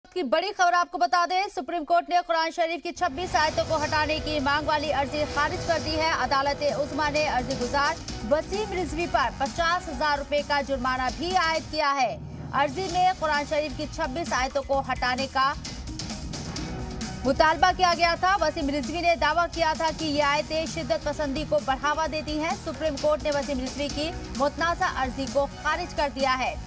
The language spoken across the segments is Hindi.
की बड़ी खबर आपको बता दें, सुप्रीम कोर्ट ने कुरान शरीफ की 26 आयतों को हटाने की मांग वाली अर्जी खारिज कर दी है। अदालत उज़्मा ने अर्जी गुजार वसीम रिजवी पर 50,000 रुपए का जुर्माना भी आयद किया है। अर्जी में कुरान शरीफ की 26 आयतों को हटाने का मुतालबा किया गया था। वसीम रिजवी ने दावा किया था कि ये आयतें शिद्दत पसंदी को बढ़ावा देती हैं। सुप्रीम कोर्ट ने वसीम रिजवी की मुतनाज़ा अर्जी को खारिज कर दिया है।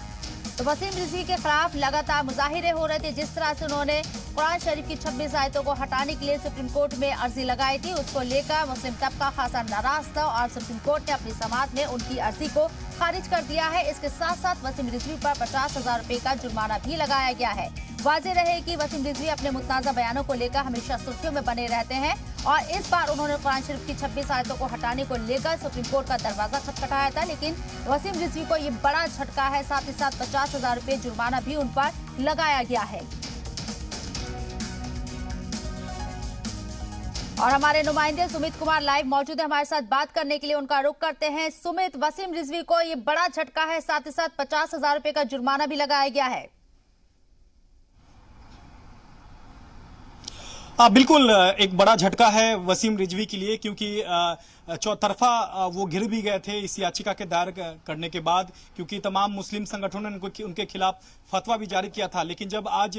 तो वसीम रिजवी के खिलाफ लगातार मुजाहिरे हो रहे थे। जिस तरह से उन्होंने कुरान शरीफ की 26 आयतों को हटाने के लिए सुप्रीम कोर्ट में अर्जी लगाई थी, उसको लेकर मुस्लिम तबका खासा नाराज था और सुप्रीम कोर्ट ने अपनी समाअत में उनकी अर्जी को खारिज कर दिया है। इसके साथ साथ वसीम रिजवी पर 50,000 रुपए का जुर्माना भी लगाया गया है। वाज़ेह रहे कि वसीम रिजवी अपने मुतनाज़ा बयानों को लेकर हमेशा सुर्खियों में बने रहते हैं और इस बार उन्होंने कुरान शरीफ की 26 आयतों को हटाने को लेकर सुप्रीम कोर्ट का दरवाजा खटखटाया था, लेकिन वसीम रिजवी को ये बड़ा झटका है। साथ ही साथ 50,000 रुपए जुर्माना भी उन पर लगाया गया है। और हमारे नुमाइंदे सुमित कुमार लाइव मौजूद है हमारे साथ, बात करने के लिए उनका रुख करते हैं। सुमित, वसीम रिजवी को ये बड़ा झटका है, साथ ही साथ 50,000 रुपए का जुर्माना भी लगाया गया है। बिल्कुल एक बड़ा झटका है वसीम रिजवी के लिए, क्योंकि चौतरफा वो घिर भी गए थे इस याचिका के दायर करने के बाद, क्योंकि तमाम मुस्लिम संगठनों ने उनके खिलाफ फतवा भी जारी किया था। लेकिन जब आज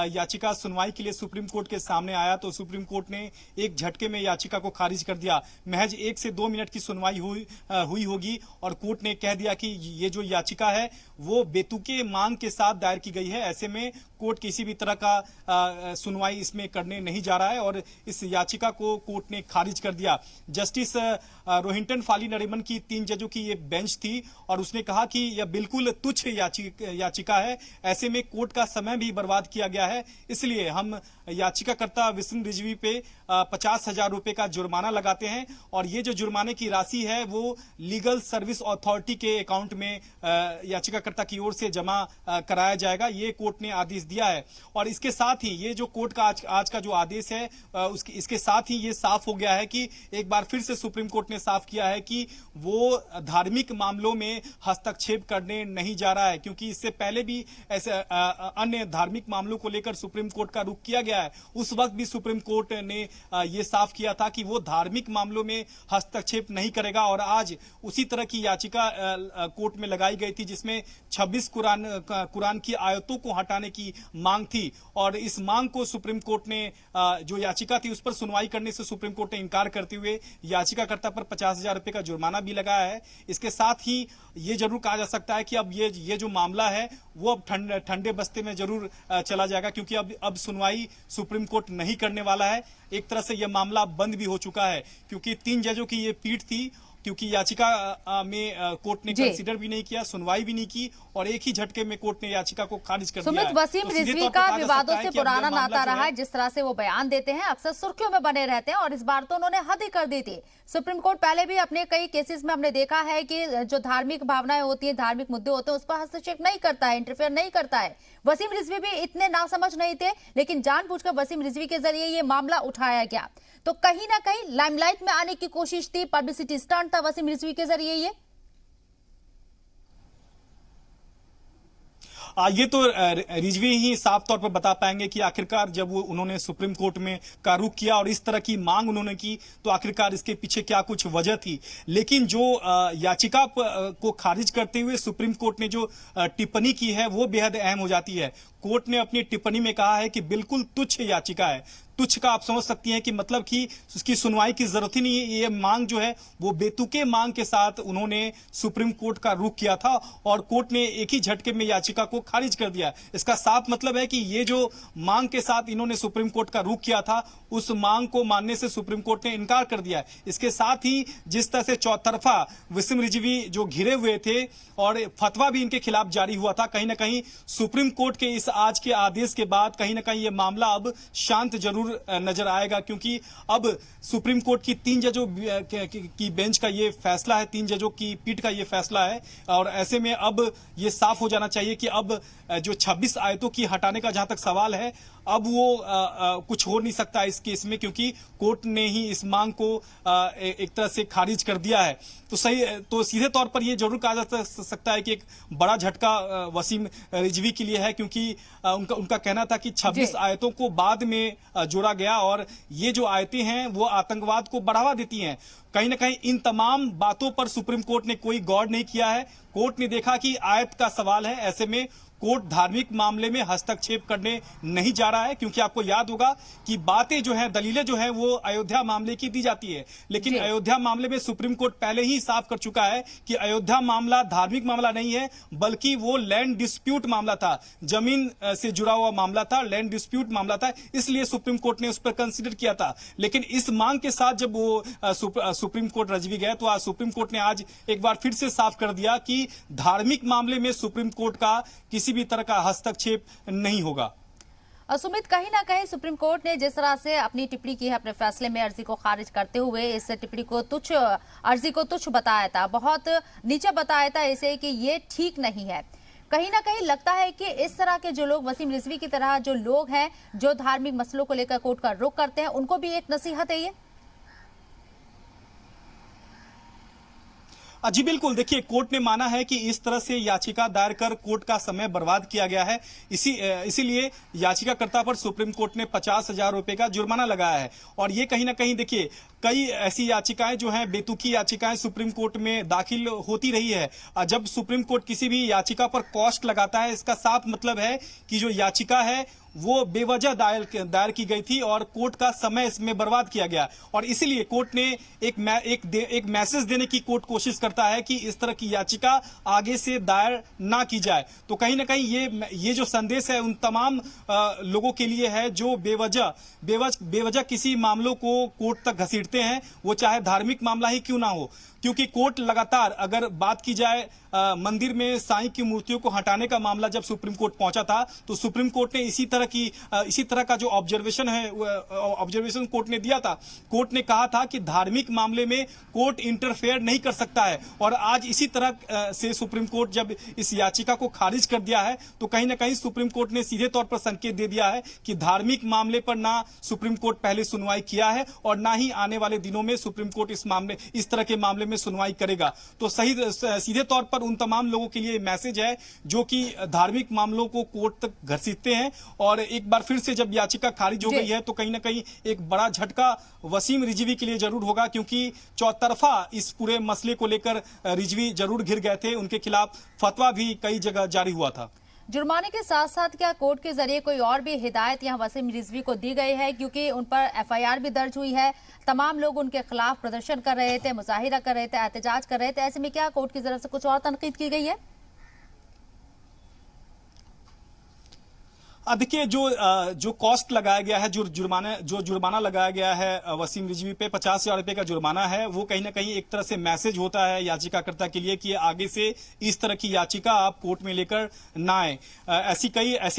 याचिका सुनवाई के लिए सुप्रीम कोर्ट के सामने आया तो सुप्रीम कोर्ट ने एक झटके में याचिका को खारिज कर दिया। महज 1 से 2 मिनट की सुनवाई हुई होगी और कोर्ट ने कह दिया कि ये जो याचिका है वो बेतुके मांग के साथ दायर की गई है। ऐसे में कोर्ट किसी भी तरह का सुनवाई इसमें करने नहीं जा रहा है और इस याचिका को कोर्ट ने खारिज कर दिया। जस्टिस रोहिंटन फाली नरीमन की 3 जजों की ये बेंच थी और उसने कहा कि यह बिल्कुल तुच्छ याचिका है। ऐसे में कोर्ट का समय भी बर्बाद किया गया है, इसलिए हम याचिकाकर्ता वसीम रिजवी पे 50,000 रुपए का जुर्माना लगाते हैं और ये जो जुर्माने की राशि है वो लीगल सर्विस अथॉरिटी के अकाउंट में याचिकाकर्ता की ओर से जमा कराया जाएगा। ये कोर्ट ने आदेश दिया है और इसके साथ ही ये जो कोर्ट का आज का जो आदेश है इसके साथ ही ये साफ हो गया है कि एक बार फिर से सुप्रीम कोर्ट ने साफ किया है कि वो धार्मिक मामलों में हस्तक्षेप करने नहीं जा रहा है, क्योंकि इससे पहले भी ऐसे अन्य धार्मिक मामलों को लेकर सुप्रीम कोर्ट का रुख किया गया है। उस वक्त भी सुप्रीम कोर्ट ने ये साफ किया था कि वो धार्मिक मामलों में हस्तक्षेप नहीं करेगा और आज उसी तरह की याचिका कोर्ट में लगाई गई थी जिसमें 26 कुरान की आयतों को हटाने की मांग थी और इस मांग को सुप्रीम कोर्ट ने जो याचिका थी उस पर सुनवाई करने से सुप्रीम कोर्ट ने इनकार करते हुए याचिकाकर्ता पर 50,000 रुपए का जुर्माना भी लगाया है। इसके साथ ही ये जरूर कहा जा सकता है कि अब ये जो मामला है वो अब ठंडे बस्ते में जरूर चला जाएगा, क्योंकि अब सुनवाई सुप्रीम कोर्ट नहीं करने वाला है। एक तरह से यह मामला बंद भी हो चुका है, क्योंकि 3 जजों की ये पीठ थी, क्योंकि याचिका में कोर्ट ने कंसीडर भी नहीं किया, सुनवाई भी नहीं की और एक ही झटके में कोर्ट ने याचिका को खारिज कर दिया है। वसीम रिजवी का विवादों से पुराना नाता रहा है। जिस तरह से वो बयान देते हैं अक्सर सुर्खियों में बने रहते हैं और इस बार तो उन्होंने हद ही कर दी थी। सुप्रीम कोर्ट पहले भी अपने कई केसेस में हमने देखा है कि जो धार्मिक भावनाएं होती है, धार्मिक मुद्दे होते हैं, उस पर हस्तक्षेप नहीं करता है, इंटरफेयर नहीं करता है। वसीम रिजवी भी इतने नासमझ नहीं थे, लेकिन जानबूझकर वसीम रिजवी के जरिए ये मामला उठाया गया, तो कहीं ना कहीं लाइमलाइट में आने की कोशिश थी, पब्लिसिटी स्टंट था वसीम रिजवी के जरिए ये तो रिजवी ही साफ तौर पर बता पाएंगे कि आखिरकार जब उन्होंने सुप्रीम कोर्ट में का रुख किया और इस तरह की मांग उन्होंने की तो आखिरकार इसके पीछे क्या कुछ वजह थी। लेकिन जो याचिका को खारिज करते हुए सुप्रीम कोर्ट ने जो टिप्पणी की है वो बेहद अहम हो जाती है। कोर्ट ने अपनी टिप्पणी में कहा है कि बिल्कुल तुच्छ याचिका है। तुच्छ का आप समझ सकती हैं कि मतलब कि उसकी सुनवाई की जरूरत ही नहीं है। ये मांग जो है वो बेतुके मांग के साथ उन्होंने सुप्रीम कोर्ट का रुख किया था और कोर्ट ने एक ही झटके में याचिका को खारिज कर दिया। इसका साफ मतलब है कि ये जो मांग के साथ इन्होंने सुप्रीम कोर्ट का रुख किया था उस मांग को मानने से सुप्रीम कोर्ट ने इनकार कर दिया। इसके साथ ही जिस तरह से चौतरफा वसीम रिजवी जो घिरे हुए थे और फतवा भी इनके खिलाफ जारी हुआ था, कहीं ना कहीं सुप्रीम कोर्ट के इस आज के आदेश के बाद कहीं ना कहीं ये मामला अब शांत जरूर नजर आएगा, क्योंकि अब सुप्रीम कोर्ट की 3 जजों की बेंच का ये फैसला है, 3 जजों की पीठ का ये फैसला है और ऐसे में अब ये साफ हो जाना चाहिए कि अब जो 26 आयतों की हटाने का जहां तक सवाल है अब वो कुछ हो नहीं सकता इस केस में, क्योंकि कोर्ट ने ही इस मांग को एक तरह से खारिज कर दिया है। तो सीधे तौर पर ये जरूर कहा जा सकता है कि एक बड़ा झटका वसीम रिजवी के लिए है, क्योंकि उनका कहना था कि 26 आयतों को बाद में जोड़ा गया और ये जो आयतें हैं वो आतंकवाद को बढ़ावा देती हैं। कहीं ना कहीं इन तमाम बातों पर सुप्रीम कोर्ट ने कोई गौर नहीं किया है। कोर्ट ने देखा कि आयत का सवाल है, ऐसे में कोर्ट धार्मिक मामले में हस्तक्षेप करने नहीं जा रहा है, क्योंकि आपको याद होगा कि बातें जो हैं, दलीलें जो हैं वो अयोध्या मामले की दी जाती है, लेकिन अयोध्या मामले में सुप्रीम कोर्ट पहले ही साफ कर चुका है कि अयोध्या मामला धार्मिक मामला नहीं है, बल्कि वो लैंड डिस्प्यूट मामला था, जमीन से जुड़ा हुआ मामला था, लैंड डिस्प्यूट मामला था, इसलिए सुप्रीम कोर्ट ने उस पर कंसिडर किया था। लेकिन इस मांग के साथ जब वो सुप्रीम कोर्ट रिजवी गए तो आज सुप्रीम कोर्ट ने आज एक बार फिर से साफ कर दिया कि धार्मिक मामले में सुप्रीम कोर्ट का किसी भी तरह का हस्तक्षेप नहीं होगा। सुमित, कहीं ना कहीं सुप्रीम कोर्ट ने जिस तरह से अपनी टिप्पणी की है अपने फैसले में, अर्जी को खारिज करते हुए इस टिप्पणी को अर्जी को तुच्छ बताया था, बहुत नीचे बताया था इसे कि ये ठीक नहीं है। कहीं ना कहीं लगता है कि इस तरह के जो लोग, वसीम रिजवी की तरह जो लोग हैं जो धार्मिक मसलों को लेकर कोर्ट का रुख करते हैं, उनको भी एक नसीहत है ये। जी बिल्कुल, देखिए कोर्ट ने माना है कि इस तरह से याचिका दायर कर कोर्ट का समय बर्बाद किया गया है, इसीलिए याचिकाकर्ता पर सुप्रीम कोर्ट ने 50,000 रुपए का जुर्माना लगाया है। और ये कहीं ना कहीं देखिए कई ऐसी याचिकाएं जो हैं, बेतुकी याचिकाएं सुप्रीम कोर्ट में दाखिल होती रही है। जब सुप्रीम कोर्ट किसी भी याचिका पर कॉस्ट लगाता है, इसका साफ मतलब है कि जो याचिका है वो बेवजह दायर की गई थी और कोर्ट का समय इसमें बर्बाद किया गया। और इसीलिए कोर्ट ने एक मैसेज देने की कोर्ट कोशिश करता है कि इस तरह की याचिका आगे से दायर ना की जाए। तो कहीं ना कहीं ये जो संदेश है उन तमाम लोगों के लिए है जो बेवजह किसी मामलों को कोर्ट तक घसीटते हैं, वो चाहे धार्मिक मामला ही क्यों ना हो। क्योंकि कोर्ट लगातार, अगर बात की जाए मंदिर में साईं की मूर्तियों को हटाने का मामला जब सुप्रीम कोर्ट पहुंचा था, तो सुप्रीम कोर्ट ने इसी तरह का जो ऑब्जर्वेशन कोर्ट ने दिया था। कोर्ट ने कहा था कि धार्मिक मामले में कोर्ट इंटरफेयर नहीं कर सकता है। और आज इसी तरह से सुप्रीम कोर्ट जब इस याचिका को खारिज कर दिया है, तो कहीं ना कहीं सुप्रीम कोर्ट ने सीधे तौर पर संकेत दे दिया है कि धार्मिक मामले पर ना सुप्रीम कोर्ट पहले सुनवाई किया है और ना ही आने वाले दिनों में सुप्रीम कोर्ट इस तरह के मामले में सुनवाई करेगा। तो सीधे तौर पर उन तमाम लोगों के लिए मैसेज है जो कि धार्मिक मामलों को कोर्ट तक घसीटते हैं। और एक बार फिर से जब याचिका खारिज हो गई है, तो कहीं ना कहीं एक बड़ा झटका वसीम रिजवी के लिए जरूर होगा, क्योंकि चौतरफा इस पूरे मसले को लेकर रिजवी जरूर घिर गए थे, उनके खिलाफ फतवा भी कई जगह जारी हुआ था। जुर्माने के साथ साथ क्या कोर्ट के जरिए कोई और भी हिदायत यहाँ वसीम रिजवी को दी गई है, क्योंकि उन पर एफआईआर भी दर्ज हुई है, तमाम लोग उनके खिलाफ प्रदर्शन कर रहे थे, मुजाहिरा कर रहे थे, एहतजाज कर रहे थे, ऐसे में क्या कोर्ट की तरफ से कुछ और तनकीद की गई है? देखिए जो कॉस्ट लगाया गया है, जो जुर्माना लगाया गया है वसीम रिजवी पे 50,000 रुपए का जुर्माना है, वो कहीं ना कहीं एक तरह से मैसेज होता है याचिकाकर्ता के लिए कि आगे से इस तरह की याचिका आप कोर्ट में लेकर ना आए। ऐसे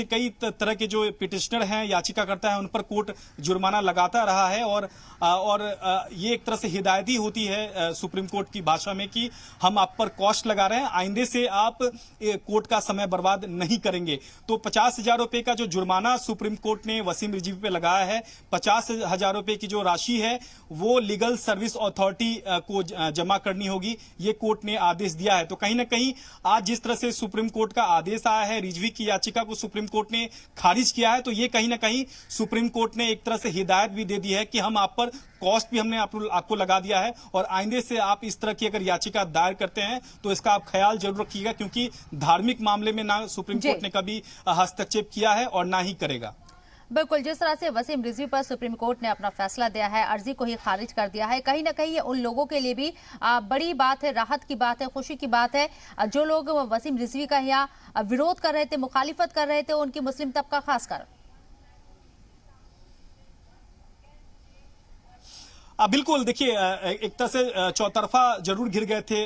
कई तरह के जो पिटिशनर हैं, याचिकाकर्ता हैं, उन पर कोर्ट जुर्माना लगाता रहा है। और ये एक तरह से हिदायत ही होती है सुप्रीम कोर्ट की भाषा में कि हम आप पर कॉस्ट लगा रहे हैं, आइंदे से आप कोर्ट का समय बर्बाद नहीं करेंगे। तो 50,000 रुपए का जो जुर्माना सुप्रीम कोर्ट ने वसीम रिजवी पे लगाया है, 50,000 रुपए की जो राशि है वो लीगल सर्विस अथॉरिटी को जमा करनी होगी, ये कोर्ट ने आदेश दिया है। तो कहीं ना कहीं आज जिस तरह से सुप्रीम कोर्ट का आदेश आया है, रिजवी की याचिका को सुप्रीम कोर्ट ने खारिज किया है, तो ये कहीं ना कहीं सुप्रीम कोर्ट ने एक तरह से हिदायत भी दे दी है कि हम आप पर कॉस्ट भी हमने आपको लगा दिया है, और आइंदे से आप इस तरह की अगर याचिका दायर करते हैं तो इसका आप ख्याल जरूर रखिएगा, क्योंकि धार्मिक मामले में ना सुप्रीम कोर्ट ने कभी हस्तक्षेप किया है और ना ही करेगा। बिल्कुल, जिस तरह से वसीम रिजवी पर सुप्रीम कोर्ट ने अपना फैसला दिया है, अर्जी को ही खारिज कर दिया है, कहीं ना कहीं ये उन लोगों के लिए भी बड़ी बात है, राहत की बात है, खुशी की बात है जो लोग वसीम रिजवी का यहाँ विरोध कर रहे थे, मुखालिफत कर रहे थे, उनकी मुस्लिम तबका खासकर। बिल्कुल, देखिए एक तरह से चौतरफा जरूर घिर गए थे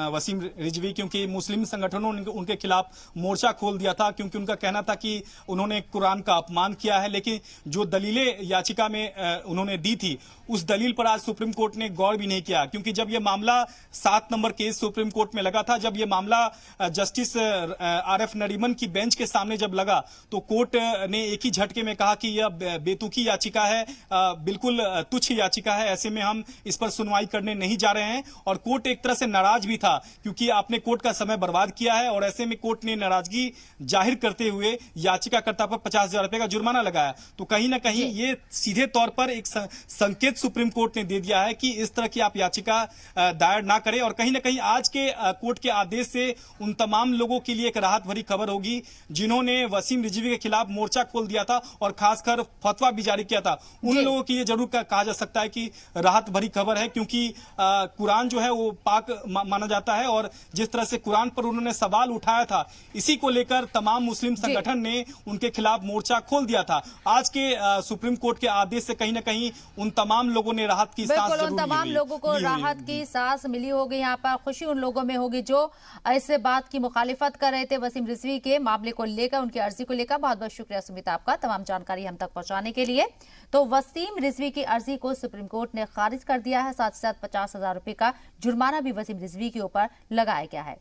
वसीम रिजवी, क्योंकि मुस्लिम संगठनों ने उनके खिलाफ मोर्चा खोल दिया था, क्योंकि उनका कहना था कि उन्होंने कुरान का अपमान किया है। लेकिन जो दलीलें याचिका में उन्होंने दी थी, उस दलील पर आज सुप्रीम कोर्ट ने गौर भी नहीं किया, क्योंकि जब यह मामला 7 नंबर केस सुप्रीम कोर्ट में लगा था, जब यह मामला जस्टिस RF नरीमन की बेंच के सामने जब लगा, तो कोर्ट ने एक ही झटके में कहा कि यह बेतुकी याचिका है, बिल्कुल तुच्छ याचिका है, ऐसे में हम इस पर सुनवाई करने नहीं जा रहे हैं। और कोर्ट एक तरह से नाराज भी था, क्योंकि आपने कोर्ट का समय बर्बाद किया है, और ऐसे में कोर्ट ने नाराजगी जाहिर करते हुए याचिकाकर्ता पर 50,000 रुपए का जुर्माना लगाया। तो कहीं ना कहीं ये सीधे तौर पर एक संकेत सुप्रीम कोर्ट ने दे दिया है कि इस तरह की आप याचिका दायर ना करें। और कहीं ना कहीं आज के कोर्ट के आदेश से उन तमाम लोगों के लिए एक राहत भरी खबर होगी जिन्होंने वसीम रिजवी के खिलाफ मोर्चा खोल दिया था और खासकर फतवा भी जारी किया था। उन लोगों के लिए जरूर कहा जा सकता है कि राहत भरी खबर है, क्योंकि कुरान जो है वो पाक माना जाता है, और जिस तरह से कुरान पर उन्होंने सवाल उठाया था, इसी को लेकर तमाम मुस्लिम संगठन ने उनके खिलाफ मोर्चा खोल दिया था। आज के सुप्रीम कोर्ट के आदेश से कहीं ना कहीं उन तमाम लोगों ने राहत की सांस बिल्कुल, उन तमाम लोगों को राहत की सांस मिली होगी। यहाँ पर खुशी उन लोगों में होगी जो ऐसे बात की मुखालिफत कर रहे थे वसीम रिजवी के मामले को लेकर, उनकी अर्जी को लेकर। बहुत बहुत शुक्रिया सुमित आपका तमाम जानकारी हम तक पहुंचाने के लिए। तो वसीम रिजवी की अर्जी को सुप्रीम कोर्ट ने खारिज कर दिया है। साथ ही साथ 50,000 रुपए का जुर्माना भी वसीम रिजवी के ऊपर लगाया गया है।